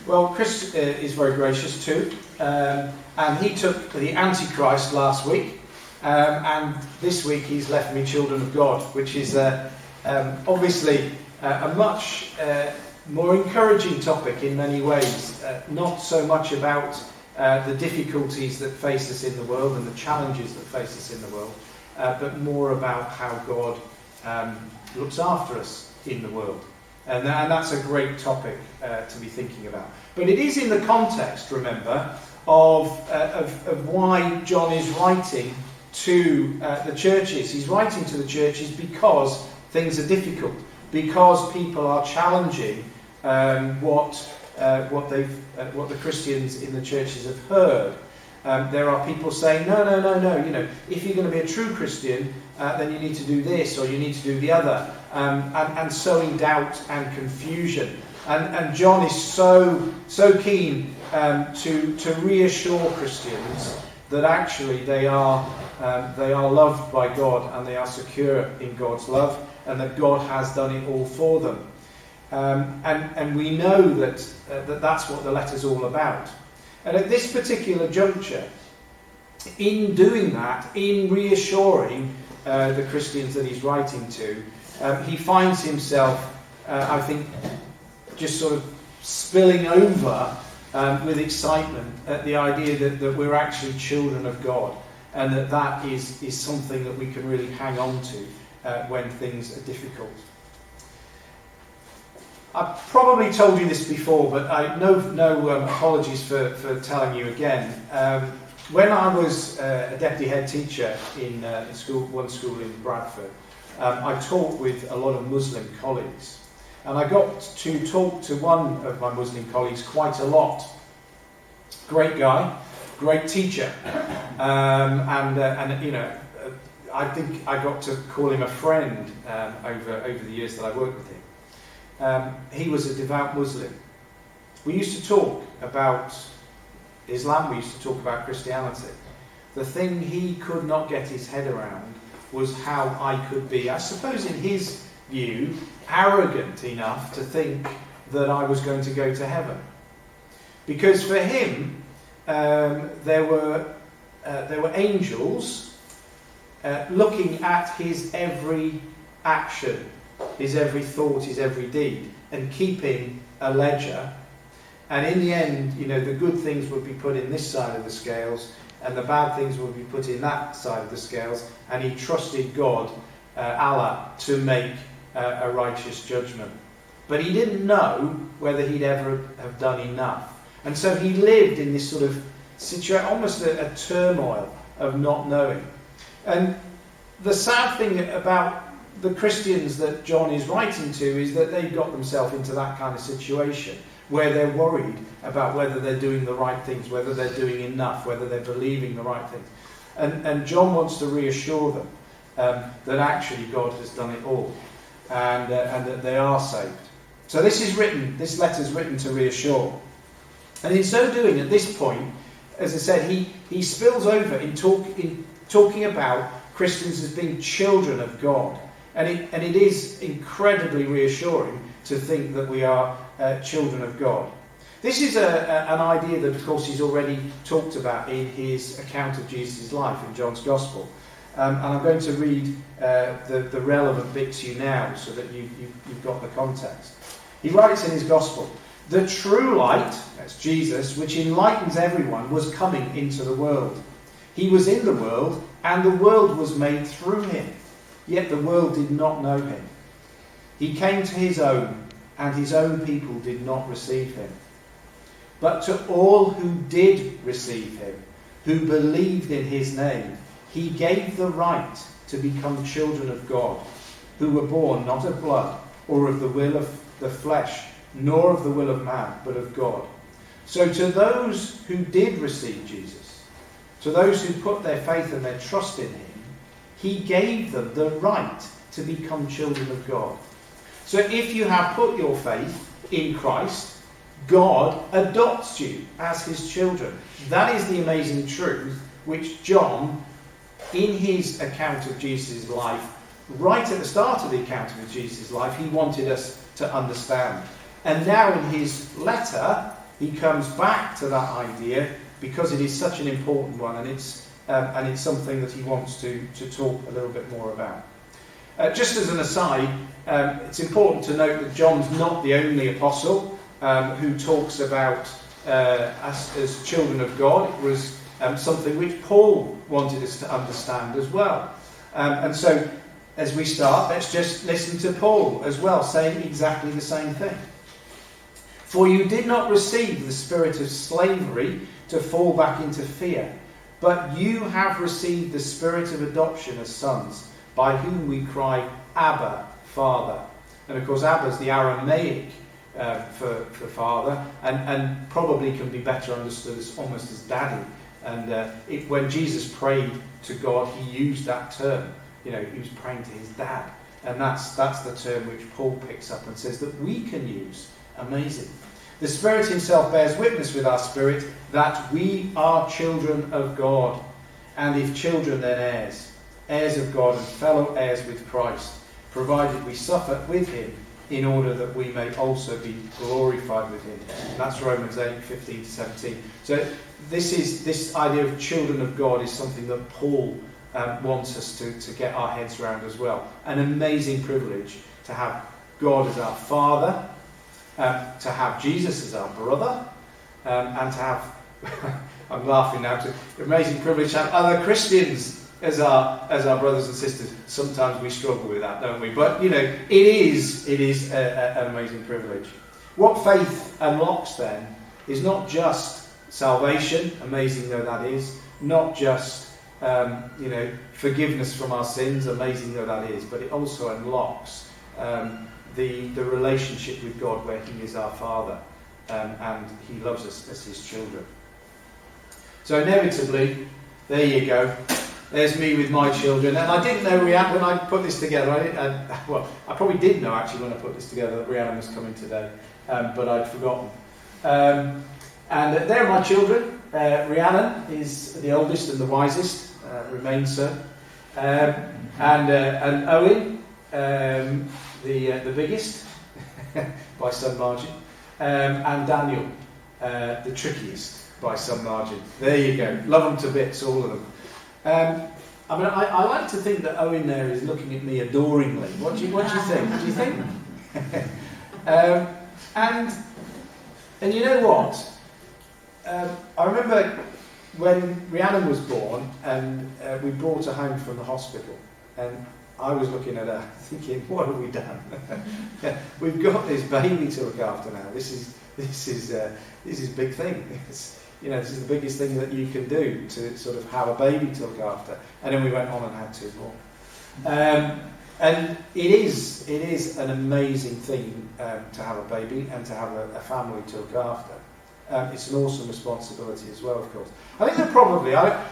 Well, Chris is very gracious too, and he took the Antichrist last week, and this week he's left me Children of God, which is obviously a much more encouraging topic in many ways. Not so much about the difficulties that face us in the world and the challenges that face us in the world, but more about how God looks after us in the world. And that's a great topic to be thinking about. But it is in the context, remember, of why John is writing to the churches. He's writing to the churches because things are difficult, because people are challenging what the Christians in the churches have heard. There are people saying, no, if you're going to be a true Christian, then you need to do this or you need to do the other, and sowing doubt and confusion. And John is so keen to reassure Christians that actually they are loved by God and they are secure in God's love, and that God has done it all for them. And we know that that's what the letter's all about. And at this particular juncture, in doing that, in reassuring the Christians that he's writing to, he finds himself, I think, just sort of spilling over with excitement at the idea that we're actually children of God, and that is something that we can really hang on to when things are difficult. I've probably told you this before, but no apologies for telling you again. When I was a deputy head teacher in one school in Bradford, I taught with a lot of Muslim colleagues. And I got to talk to one of my Muslim colleagues quite a lot. Great guy, great teacher. I think I got to call him a friend over the years that I worked with him. He was a devout Muslim. We used to talk about Islam, we used to talk about Christianity. The thing he could not get his head around was how I could be, I suppose in his view, arrogant enough to think that I was going to go to heaven. Because for him, there were angels looking at his every action, his every thought, his every deed, and keeping a ledger. And in the end, the good things would be put in this side of the scales, and the bad things would be put in that side of the scales. And he trusted God, Allah, to make a righteous judgment. But he didn't know whether he'd ever have done enough. And so he lived in this sort of situation, almost a turmoil of not knowing. And the sad thing about the Christians that John is writing to is that they've got themselves into that kind of situation where they're worried about whether they're doing the right things, whether they're doing enough, whether they're believing the right things. And John wants to reassure them that actually God has done it all, and that they are saved. So this letter's written to reassure. And in so doing, at this point, as I said, he spills over in talking about Christians as being children of God. And it is incredibly reassuring to think that we are children of God. This is an idea that, of course, he's already talked about in his account of Jesus' life in John's Gospel. And I'm going to read the relevant bit to you now so that you've got the context. He writes in his Gospel, "The true light," that's Jesus, "which enlightens everyone, was coming into the world. He was in the world, and the world was made through him. Yet the world did not know him. He came to his own, and his own people did not receive him. But to all who did receive him, who believed in his name, he gave the right to become children of God, who were born not of blood, or of the will of the flesh, nor of the will of man, but of God. So to those who did receive Jesus, to those who put their faith and their trust in him, he gave them the right to become children of God." So if you have put your faith in Christ, God adopts you as his children. That is the amazing truth which John, in his account of Jesus' life, right at the start of the account of Jesus' life, he wanted us to understand. And now in his letter, he comes back to that idea because it is such an important one, and it's something that he wants to talk a little bit more about. Just as an aside, it's important to note that John's not the only apostle who talks about us as children of God. It was something which Paul wanted us to understand as well. And so, as we start, let's just listen to Paul as well, saying exactly the same thing. For you did not receive the spirit of slavery to fall back into fear, but you have received the spirit of adoption as sons, by whom we cry, Abba, Father. And of course, Abba is the Aramaic for father, and probably can be better understood as almost as daddy. And when Jesus prayed to God, he used that term. He was praying to his dad. And that's the term which Paul picks up and says that we can use. Amazing. The Spirit himself bears witness with our spirit that we are children of God. And if children, then heirs. Heirs of God and fellow heirs with Christ, provided we suffer with him, in order that we may also be glorified with him. And that's Romans 8:15-17. So this idea of children of God is something that Paul wants us to get our heads around as well. An amazing privilege to have God as our Father, to have Jesus as our brother, and to have, I'm laughing now, to amazing privilege to have other Christians as our brothers and sisters. Sometimes we struggle with that, don't we? But it is an amazing privilege. What faith unlocks then is not just salvation, amazing though that is, not just forgiveness from our sins, amazing though that is, but it also unlocks the relationship with God, where he is our Father, and he loves us as his children. So inevitably, there you go. There's me with my children, and I didn't know Rhiannon when I put this together. I probably did know actually when I put this together that Rhiannon was coming today, but I'd forgotten. And there are my children. Rhiannon is the oldest and the wisest, remains so, and Owen, the biggest by some margin, and Daniel, the trickiest by some margin. There you go. Love them to bits, all of them. I like to think that Owen there is looking at me adoringly. What do you think? Do you think? And you know what? I remember when Rhiannon was born, and we brought her home from the hospital, and I was looking at her thinking, what have we done? We've got this baby to look after now. This is a big thing. This is the biggest thing that you can do, to sort of have a baby to look after. And then we went on and had 2 more. And it is an amazing thing to have a baby and to have a family to look after. It's an awesome responsibility as well, of course. I think that probably, I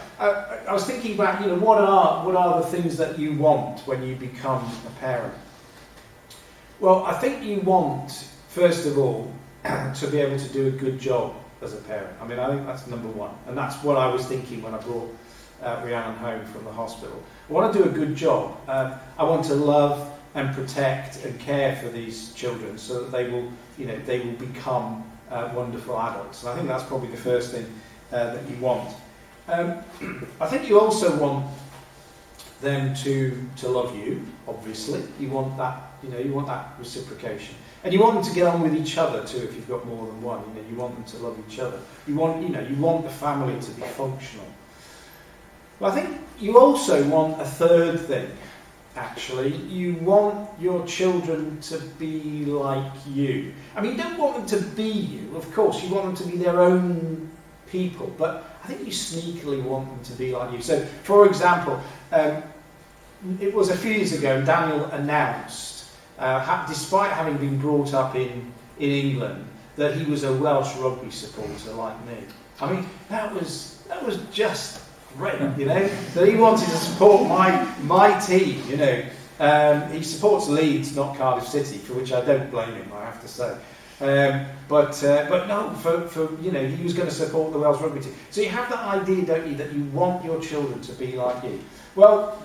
was thinking back, what are the things that you want when you become a parent? Well, I think you want, first of all, to be able to do a good job as a parent. I think that's number one. And that's what I was thinking when I brought Rhiannon home from the hospital. I want to do a good job. I want to love and protect and care for these children so that they will become wonderful adults. And I think that's probably the first thing that you want. I think you also want them to love you, obviously. You want that, you want that reciprocation. And you want them to get on with each other too, if you've got more than one. You want them to love each other. You want the family to be functional. But I think you also want a third thing, actually. You want your children to be like you. You don't want them to be you, of course. You want them to be their own people. But I think you sneakily want them to be like you. So, for example, it was a few years ago, Daniel announced, despite having been brought up in England, that he was a Welsh rugby supporter like me. That was just great, that he wanted to support my team, He supports Leeds, not Cardiff City, for which I don't blame him, I have to say. But no, for he was going to support the Welsh rugby team. So you have that idea, don't you, that you want your children to be like you. Well,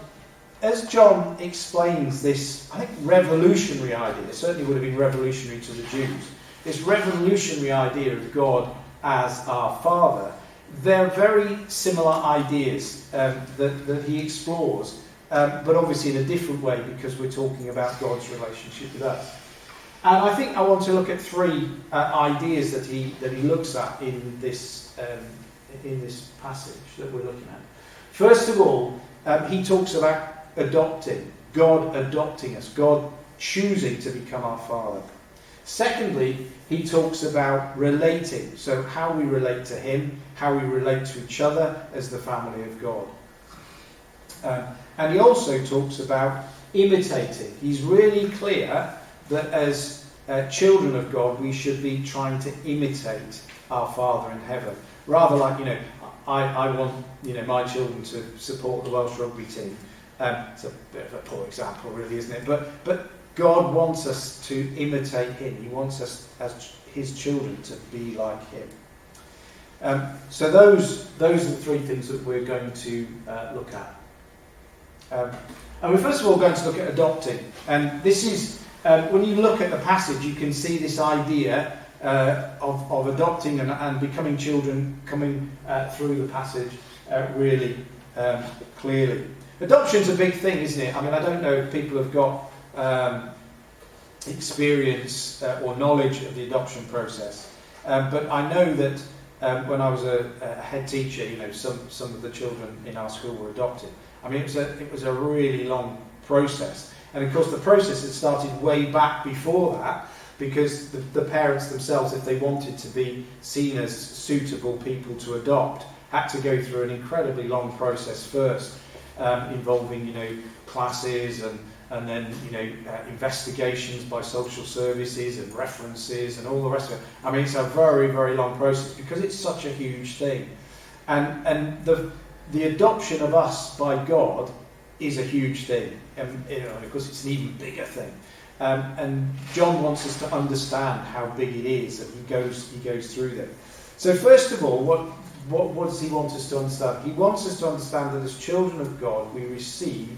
as John explains this, I think, revolutionary idea, it certainly would have been revolutionary to the Jews, this revolutionary idea of God as our Father, they're very similar ideas that he explores, but obviously in a different way because we're talking about God's relationship with us. And I think I want to look at three ideas that he looks at in this passage that we're looking at. First of all, he talks about adopting, God adopting us, God choosing to become our Father. Secondly, he talks about relating, so how we relate to him, how we relate to each other as the family of God. And he also talks about imitating. He's really clear that as children of God, we should be trying to imitate our Father in heaven. Rather like, I want, my children to support the Welsh rugby team. It's a bit of a poor example, really, isn't it? But God wants us to imitate him. He wants us as his children to be like him. So those are the three things that we're going to look at. And we're first of all going to look at adopting. And this is, when you look at the passage, you can see this idea of adopting and becoming children coming through the passage really clearly. Adoption's a big thing, isn't it? I mean, I don't know if people have got experience or knowledge of the adoption process, but I know that when I was a head teacher, some of the children in our school were adopted. I mean, it was a really long process, and of course the process had started way back before that, because the parents themselves, if they wanted to be seen as suitable people to adopt, had to go through an incredibly long process first, involving classes and then investigations by social services and references and all the rest of it. I mean, it's a very, very long process because it's such a huge thing, and the adoption of us by God is a huge thing, and of course it's an even bigger thing. And John wants us to understand how big it is, and he goes through them. So first of all, what does he want us to understand? He wants us to understand that as children of God, we receive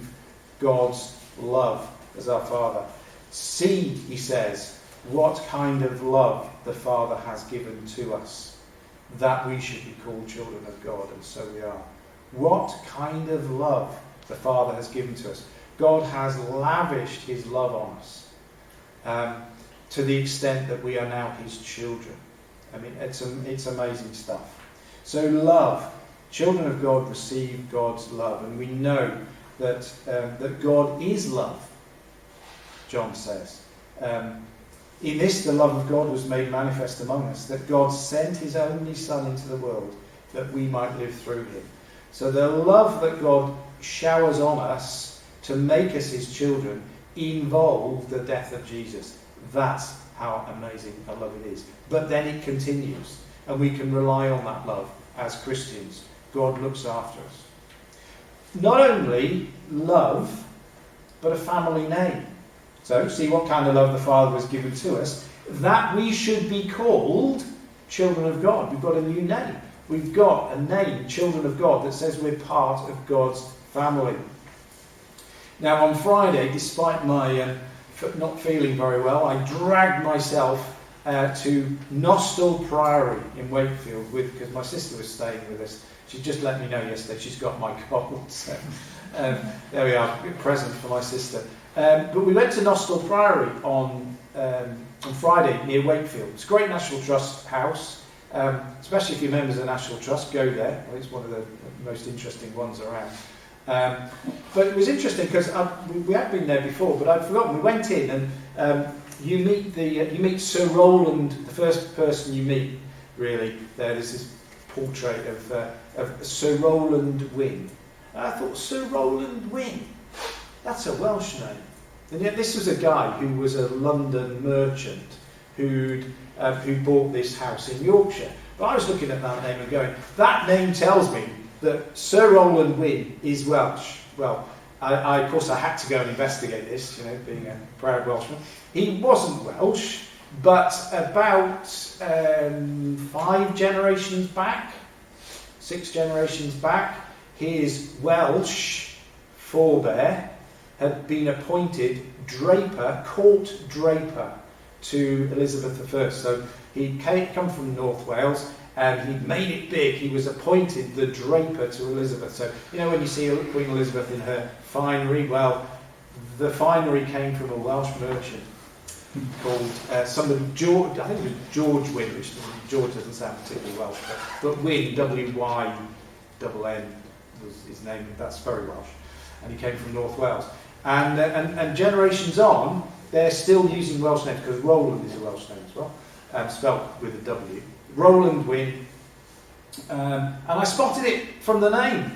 God's love as our Father. See, he says, what kind of love the Father has given to us, that we should be called children of God, and so we are. What kind of love the Father has given to us. God has lavished his love on us, to the extent that we are now his children. I mean, it's amazing stuff. So love. Children of God receive God's love, and we know that God is love, John says. In this, the love of God was made manifest among us, that God sent his only Son into the world that we might live through him. So the love that God showers on us to make us his children involved the death of Jesus. That's how amazing a love it is. But then it continues, and we can rely on that love as Christians. God looks after us. Not only love, but a family name. So, see what kind of love the Father has given to us, that we should be called children of God. We've got a new name. We've got a name, children of God, that says we're part of God's family. Now, on Friday, despite my not feeling very well, I dragged myself to Nostell Priory in Wakefield because my sister was staying with us. She just let me know yesterday she's got my cold. So there we are, a present for my sister. But we went to Nostell Priory on Friday near Wakefield. It's a great National Trust house. Especially if you're members of the National Trust, go there. It's one of the most interesting ones around. But it was interesting because we had been there before, but I'd forgotten. We went in and you meet Sir Roland, the first person you meet, really. There's this portrait of Sir Roland Wynne. And I thought, Sir Roland Wynne? That's a Welsh name. And yet this was a guy who was a London merchant who bought this house in Yorkshire. But I was looking at that name and going, that name tells me that Sir Roland Wynne is Welsh. Well, of course I had to go and investigate this, being a proud Welshman. He wasn't Welsh, but about 6 generations back, his Welsh forebear had been appointed court draper to Elizabeth I. So he'd come from North Wales, and he'd made it big. He was appointed the draper to Elizabeth. So, you know, when you see Queen Elizabeth in her finery, well, the finery came from a Welsh merchant called somebody, George, I think it was George Wynne, which George doesn't sound particularly Welsh, but Wynne, W-Y-N-N was his name. That's very Welsh. And he came from North Wales. And generations on, they're still using Welsh names, because Roland is a Welsh name as well, spelled with a W. Roland Wynne. And I spotted it from the name.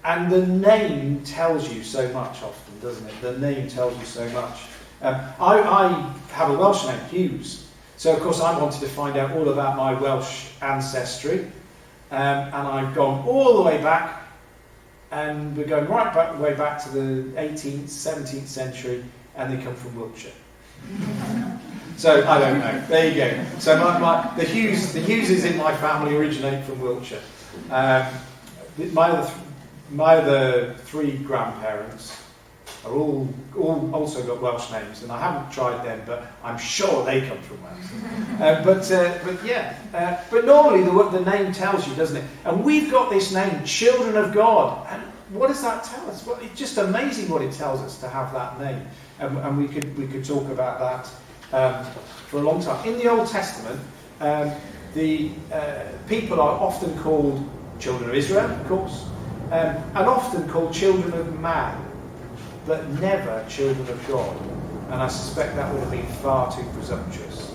And the name tells you so much often, doesn't it? The name tells you so much. I have a Welsh name, Hughes. So, of course, I wanted to find out all about my Welsh ancestry. And I've gone all the way back. And we're going way back to the 18th, 17th century. And they come from Wiltshire. So, I don't know. There you go. So, the Hugheses in my family originate from Wiltshire. My other three grandparents are all also got Welsh names, and I haven't tried them, but I'm sure they come from Wales. But normally the name tells you, doesn't it? And we've got this name, Children of God. And what does that tell us? Well, it's just amazing what it tells us to have that name. And we could talk about that for a long time. In the Old Testament, the people are often called children of Israel, of course, and often called children of man, but never children of God. And I suspect that would have been far too presumptuous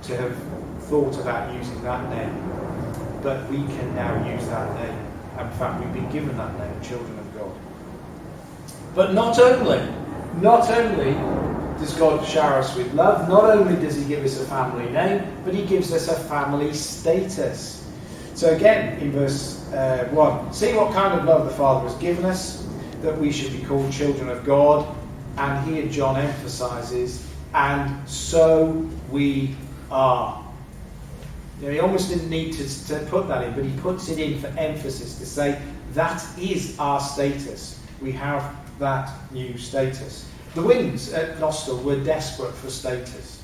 to have thought about using that name. But we can now use that name. In fact, we've been given that name, children of God. But not only does God shower us with love, not only does he give us a family name, but he gives us a family status. So again, in verse 1, see what kind of love the Father has given us, that we should be called children of God. And here John emphasises, and so we are. You know, he almost didn't need to put that in, but he puts it in for emphasis to say that is our status. We have that new status. The Wynnes at Nostell were desperate for status.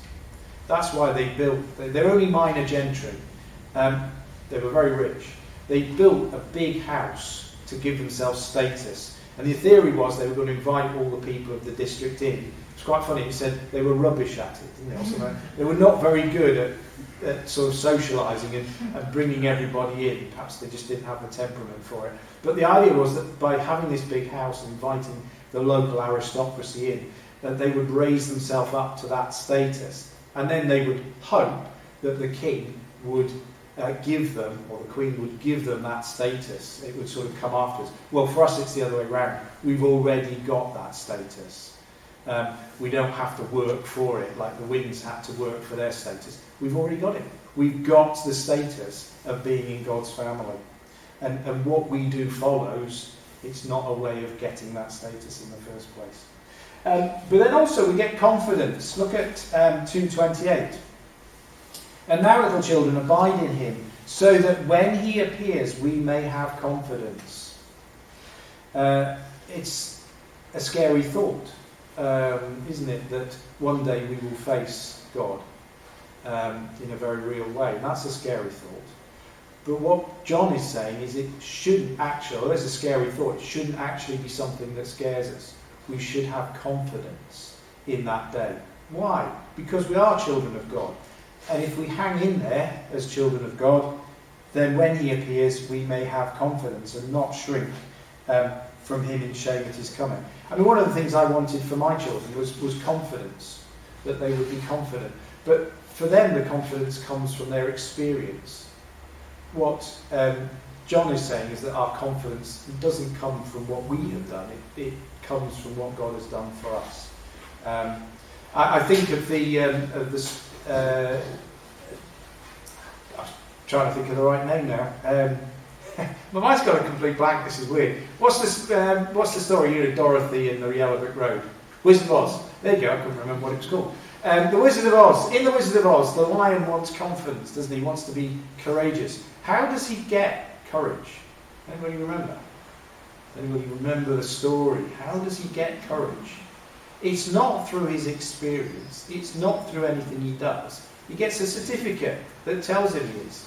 That's why they built, they're only minor gentry. They were very rich. They built a big house to give themselves status. And the theory was they were going to invite all the people of the district in. It's quite funny, he said they were rubbish at it, didn't they? Also, they were not very good at sort of socialising and bringing everybody in. Perhaps they just didn't have the temperament for it. But the idea was that by having this big house and inviting the local aristocracy in, that they would raise themselves up to that status. And then they would hope that the king would give them, or the Queen would give them that status. It would sort of come afterwards. Well, for us it's the other way around. We've already got that status. We don't have to work for it like the Wynnes had to work for their status. We've already got it. We've got the status of being in God's family. And what we do follows. It's not a way of getting that status in the first place. But then also we get confidence. Look at 2:28. And now, little children, abide in him, so that when he appears we may have confidence. It's a scary thought, isn't it, that one day we will face God in a very real way. And that's a scary thought. But what John is saying is it shouldn't actually, although it's a scary thought, it shouldn't actually be something that scares us. We should have confidence in that day. Why? Because we are children of God. And if we hang in there as children of God, then when he appears, we may have confidence and not shrink from him in shame at his coming. I mean, one of the things I wanted for my children was confidence, that they would be confident. But for them, the confidence comes from their experience. What John is saying is that our confidence doesn't come from what we have done. It comes from what God has done for us. I think of I'm trying to think of the right name now. My mind's got a complete blank. This is weird. What's the story here of Dorothy and the Yellow Brick Road? Wizard of Oz. There you go. I couldn't remember what it was called. The Wizard of Oz. In the Wizard of Oz, the lion wants confidence, doesn't he? He wants to be courageous. How does he get courage? Anybody remember? Anybody remember the story? How does he get courage? It's not through his experience. It's not through anything he does. He gets a certificate that tells him he is.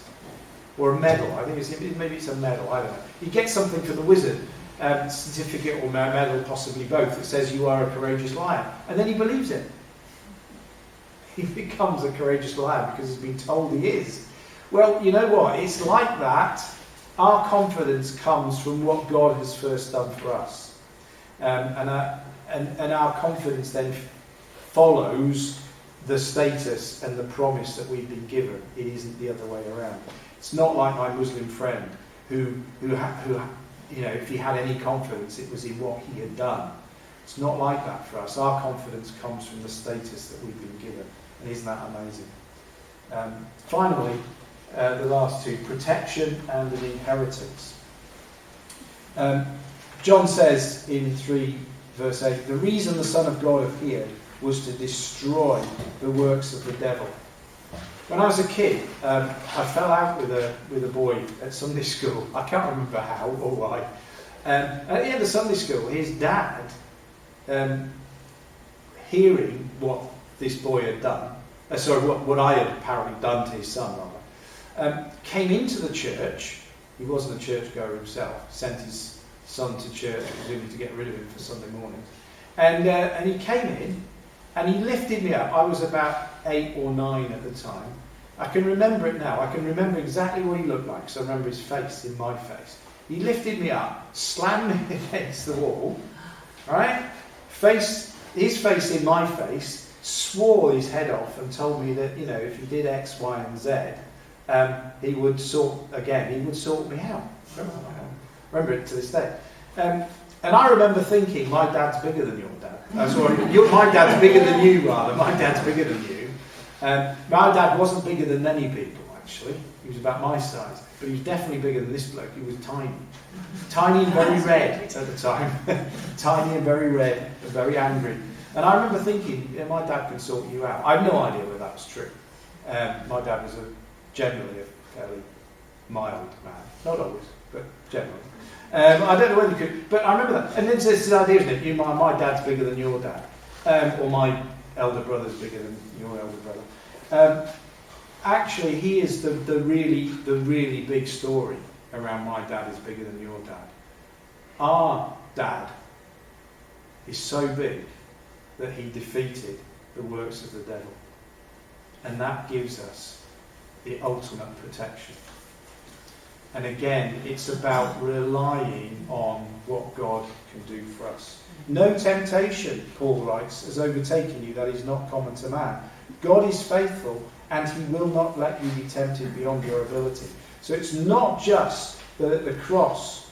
Or a medal. I think maybe it's a medal. I don't know. He gets something for the wizard. Certificate or medal, possibly both. It says you are a courageous lion. And then he believes it. He becomes a courageous lion because he's been told he is. Well, you know what? It's like that. Our confidence comes from what God has first done for us. And our confidence then follows the status and the promise that we've been given. It isn't the other way around. It's not like my Muslim friend who if he had any confidence, it was in what he had done. It's not like that for us. Our confidence comes from the status that we've been given. And isn't that amazing? Finally, the last two, protection and an inheritance. John says in 3 verse 8, the reason the Son of God appeared was to destroy the works of the devil. When I was a kid, I fell out with a boy at Sunday school. I can't remember how or why. At the end of Sunday school, his dad, hearing what this boy had done, what I had apparently done to his son, rather, came into the church. He wasn't a churchgoer himself. Sent his son to church, presumably to get rid of him for Sunday mornings. And he came in, and he lifted me up. I was about 8 or 9 at the time. I can remember it now. I can remember exactly what he looked like, so I remember his face in my face. He lifted me up, slammed me against the wall, right? His face in my face, swore his head off and told me that, if he did X, Y, and Z, he would sort me out. Remember it to this day. And I remember thinking, my dad's bigger than your dad. My dad's bigger than you, rather. My dad's bigger than you. My dad wasn't bigger than many people, actually. He was about my size. But he was definitely bigger than this bloke. He was tiny. Tiny and very red at the time. Tiny and very red and very angry. And I remember thinking, my dad can sort you out. I have no idea whether that was true. My dad was generally a fairly mild man. Not always, but generally. I don't know whether you could, but I remember that. And then there's this idea, isn't it? My dad's bigger than your dad. Or my elder brother's bigger than your elder brother. Actually, he is the really big story around my dad is bigger than your dad. Our dad is so big that he defeated the works of the devil. And that gives us the ultimate protection. And again, it's about relying on what God can do for us. No temptation, Paul writes, has overtaken you that is not common to man. God is faithful, and he will not let you be tempted beyond your ability. So it's not just that at the cross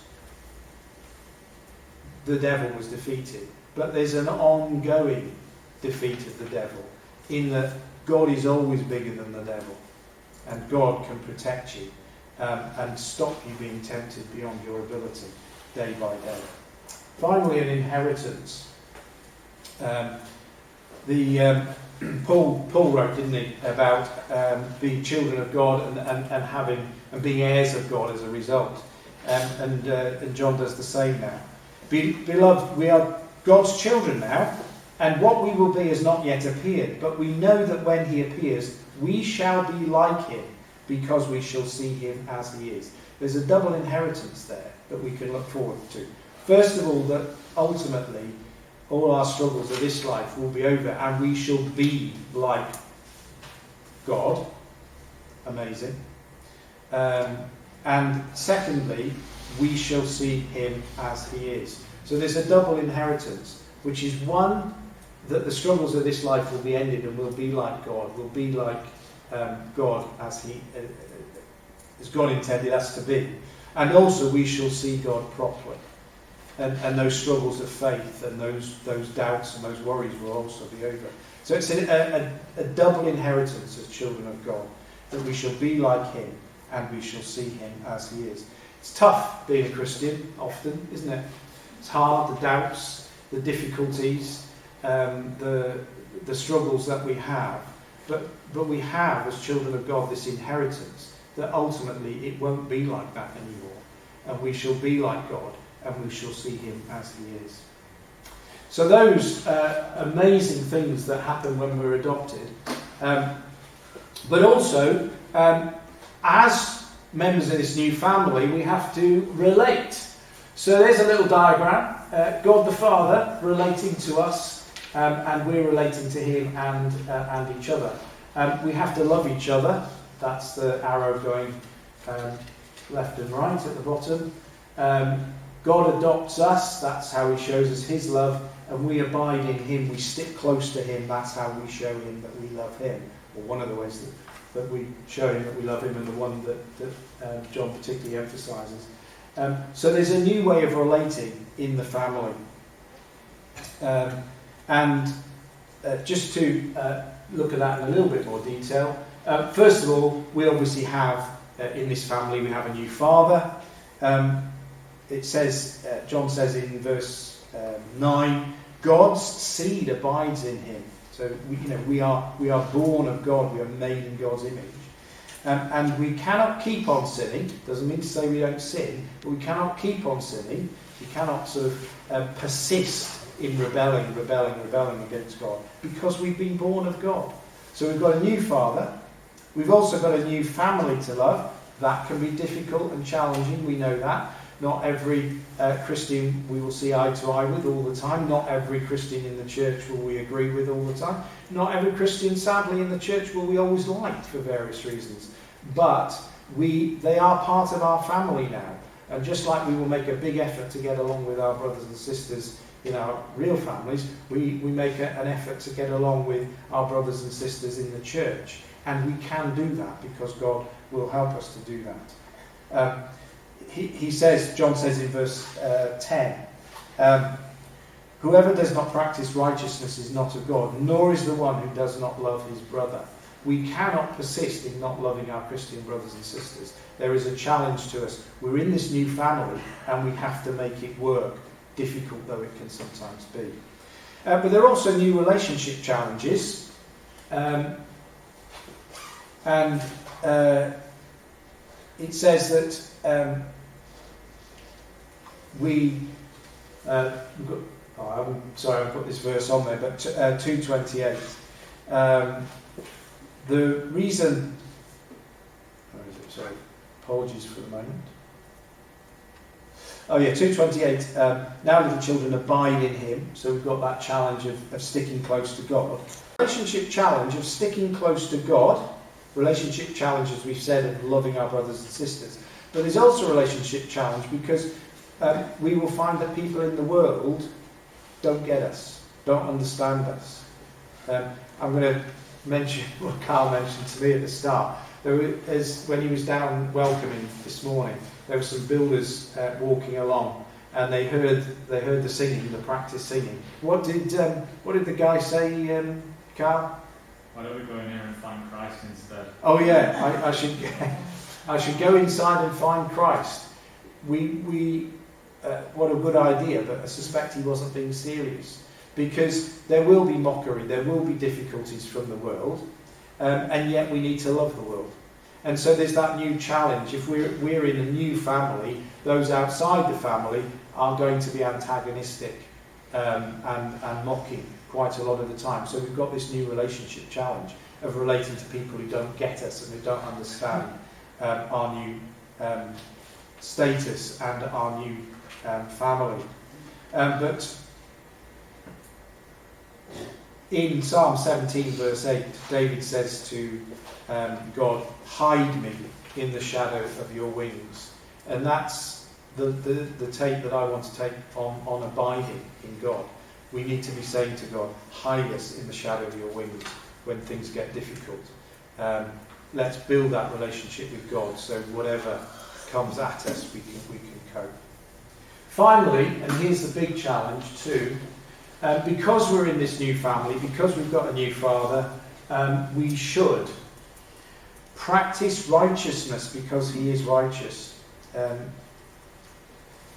the devil was defeated, but there's an ongoing defeat of the devil, in that God is always bigger than the devil, and God can protect you and stop you being tempted beyond your ability day by day. Finally, an inheritance. Paul wrote, didn't he, about being children of God and being heirs of God as a result. And John does the same now. Beloved, we are God's children now, and what we will be has not yet appeared. But we know that when he appears, we shall be like him, because we shall see him as he is. There's a double inheritance there that we can look forward to. First of all, that ultimately all our struggles of this life will be over and we shall be like God. Amazing. And secondly, we shall see him as he is. So there's a double inheritance, which is one, that the struggles of this life will be ended and we'll be like God. We'll be like God as God intended us to be. And also we shall see God properly. And those struggles of faith and those doubts and those worries will also be over. So it's a double inheritance as children of God, that we shall be like him and we shall see him as he is. It's tough being a Christian often, isn't it? It's hard, the doubts, the difficulties, the struggles that we have. But we have, as children of God, this inheritance that ultimately it won't be like that anymore. And we shall be like God, and we shall see him as he is. So those amazing things that happen when we're adopted. But also, as members of this new family, we have to relate. So there's a little diagram. God the Father relating to us, and we're relating to Him and each other. We have to love each other. That's the arrow going left and right at the bottom. God adopts us. That's how He shows us His love. And we abide in Him. We stick close to Him. That's how we show Him that we love Him. Or one of the ways that we show Him that we love Him, and the one that John particularly emphasises. So there's a new way of relating in the family. Just to look at that in a little bit more detail. First of all, we obviously have, in this family, we have a new father. It says, John says in verse 9, God's seed abides in him. So we are born of God. We are made in God's image. And we cannot keep on sinning. Doesn't mean to say we don't sin, but we cannot keep on sinning. We cannot sort of persist in rebelling against God, because we've been born of God. So we've got a new father. We've also got a new family to love. That can be difficult and challenging. We know that. Not every Christian we will see eye to eye with all the time. Not every Christian in the church will we agree with all the time. Not every Christian, sadly, in the church will we always like for various reasons. But they are part of our family now. And just like we will make a big effort to get along with our brothers and sisters in our real families, we make an effort to get along with our brothers and sisters in the church. And we can do that because God will help us to do that. John says in verse 10, whoever does not practice righteousness is not of God, nor is the one who does not love his brother. We cannot persist in not loving our Christian brothers and sisters. There is a challenge to us. We're in this new family and we have to make it work, difficult though it can sometimes be. But there are also new relationship challenges. It says that I'm sorry, I put this verse on there, but 2:28. The reason, where is it? Sorry, apologies for the moment. 2:28. Now little children abide in him. So we've got that challenge of sticking close to God. Relationship challenge of sticking close to God. Relationship challenge, as we've said, of loving our brothers and sisters. But there's also a relationship challenge because we will find that people in the world don't get us, don't understand us. I'm going to mention what Carl mentioned to me at the start. When he was down welcoming this morning, there were some builders walking along, and they heard the singing, the practice singing. What did the guy say, Carl? Why don't we go in here and find Christ instead? Oh yeah, I should go inside and find Christ. What a good idea, but I suspect he wasn't being serious, because there will be mockery, there will be difficulties from the world, and yet we need to love the world. And so there's that new challenge. If we're in a new family, those outside the family are going to be antagonistic and mocking quite a lot of the time. So we've got this new relationship challenge of relating to people who don't get us and who don't understand our new status and our new family. But in Psalm 17 verse 8, David says to God, hide me in the shadow of your wings. And that's the take that I want to take on abiding in God. We need to be saying to God, hide us in the shadow of your wings when things get difficult. Let's build that relationship with God so whatever comes at us, we can cope. Finally, and here's the big challenge too, because we're in this new family, because we've got a new father, we should practice righteousness because he is righteous.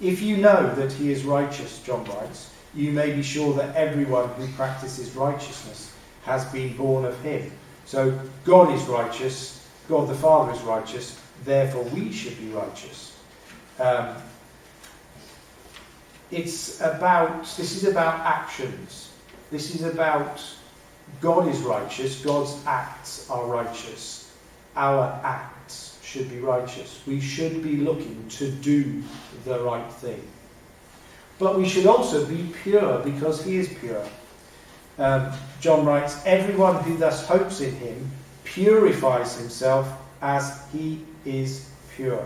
If you know that he is righteous, John writes, you may be sure that everyone who practices righteousness has been born of him. So God is righteous, God the Father is righteous, therefore we should be righteous. this is about actions. This is about God is righteous, God's acts are righteous. Our acts should be righteous. We should be looking to do the right thing. But we should also be pure because he is pure. John writes, everyone who thus hopes in him purifies himself as he is pure.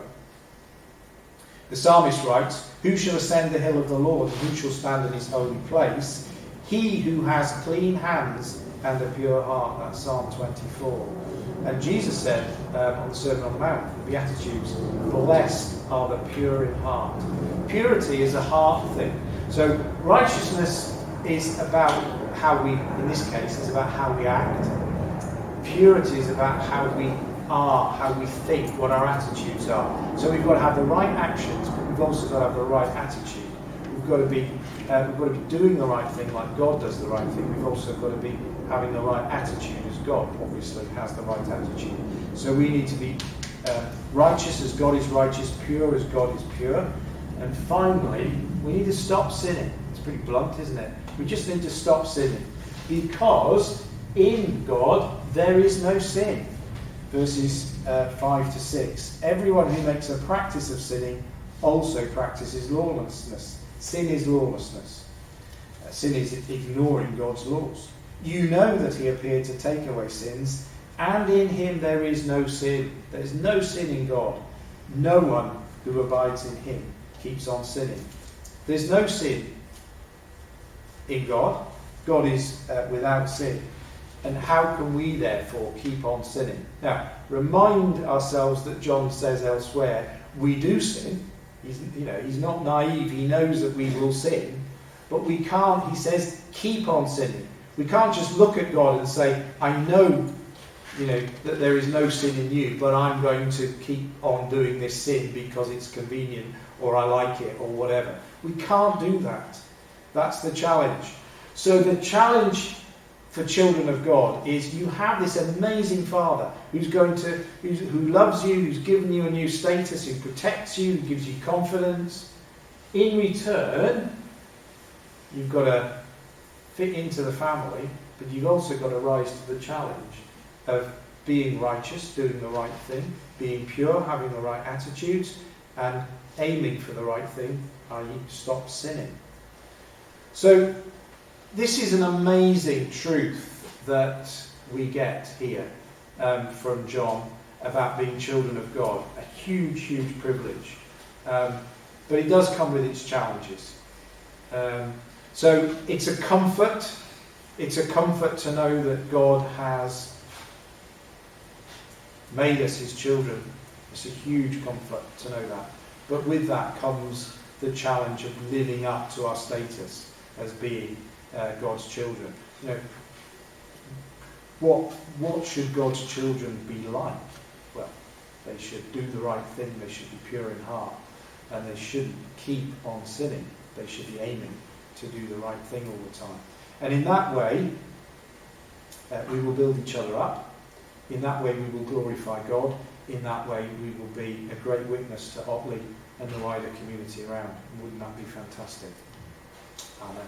The psalmist writes, who shall ascend the hill of the Lord, and who shall stand in his holy place? He who has clean hands and a pure heart. That's Psalm 24. And Jesus said on the Sermon on the Mount, the Beatitudes, blessed are the pure in heart. Purity is a heart thing. So righteousness is about how we, in this case, is about how we act. Purity is about how we are, how we think, what our attitudes are. So we've got to have the right actions, but we've also got to have the right attitude. We've got to be doing the right thing like God does the right thing. We've also got to be having the right attitude as God obviously has the right attitude. So we need to be righteous as God is righteous, pure as God is pure. And finally, we need to stop sinning. It's pretty blunt, isn't it? We just need to stop sinning. Because in God there is no sin. Verses 5 to 6. Everyone who makes a practice of sinning also practices lawlessness. Sin is lawlessness. Sin is ignoring God's laws. You know that he appeared to take away sins, and in him there is no sin. There is no sin in God. No one who abides in him keeps on sinning. There's no sin in God. God is without sin. And how can we therefore keep on sinning? Now, remind ourselves that John says elsewhere, we do sin. He's not naive. He knows that we will sin. But we can't, he says, keep on sinning. We can't just look at God and say, I know, that there is no sin in you, but I'm going to keep on doing this sin because it's convenient or I like it or whatever. We can't do that. That's the challenge. So the challenge for children of God is you have this amazing Father who loves you, who's given you a new status, who protects you, who gives you confidence. In return, you've got to fit into the family, but you've also got to rise to the challenge of being righteous, doing the right thing, being pure, having the right attitudes, and aiming for the right thing, i.e. stop sinning. So this is an amazing truth that we get here from John about being children of God. A huge, huge privilege. But it does come with its challenges. So it's a comfort. It's a comfort to know that God has made us his children. It's a huge comfort to know that. But with that comes the challenge of living up to our status as being God's children. What should God's children be like? Well, they should do the right thing. They should be pure in heart, and they shouldn't keep on sinning. They should be aiming to do the right thing all the time. And in that way, we will build each other up. In that way, we will glorify God. In that way, we will be a great witness to Otley and the wider community around. Wouldn't that be fantastic? Amen.